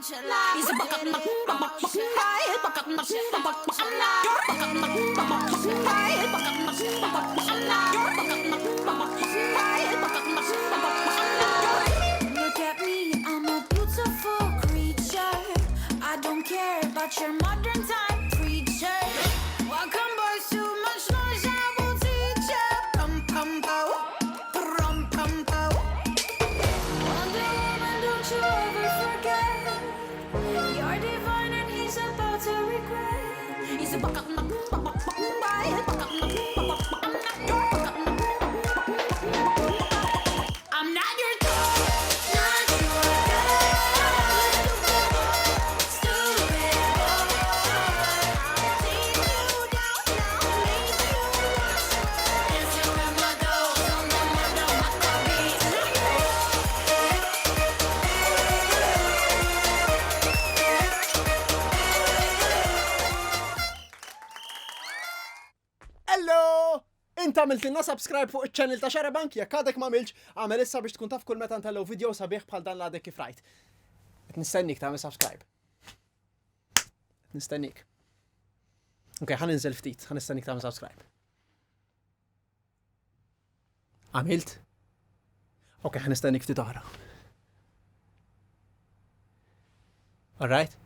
Look at me, I'm a beautiful creature. I don't care about your modern time preacher. Welcome boys, too much noise, I will teach ya. Pum pum pow, pum pum pow. Wonder Woman, don't you ever forget. You're divine and he's about to regret. He's a I'm not your dog, not your dog. Stupid boy, I'll take you down, now make you lost. Dancing with my dogs on the beat. Hello! Inta għamiltilna subscribe fuq iċ-channel ta' Xarabank, jekk għadek ma għamilx, għamel issa biex tkun taf kull meta ntellew video sabiħ bħal dan l-għadek kif rajt. Qed nistennik tagħmel subscribe. Qed nistennik. Okay, ħaninżel ftit, ħanistennik tagħmel subscribe. Għamilt? Okay, ħanistennik ftit oħra. All right?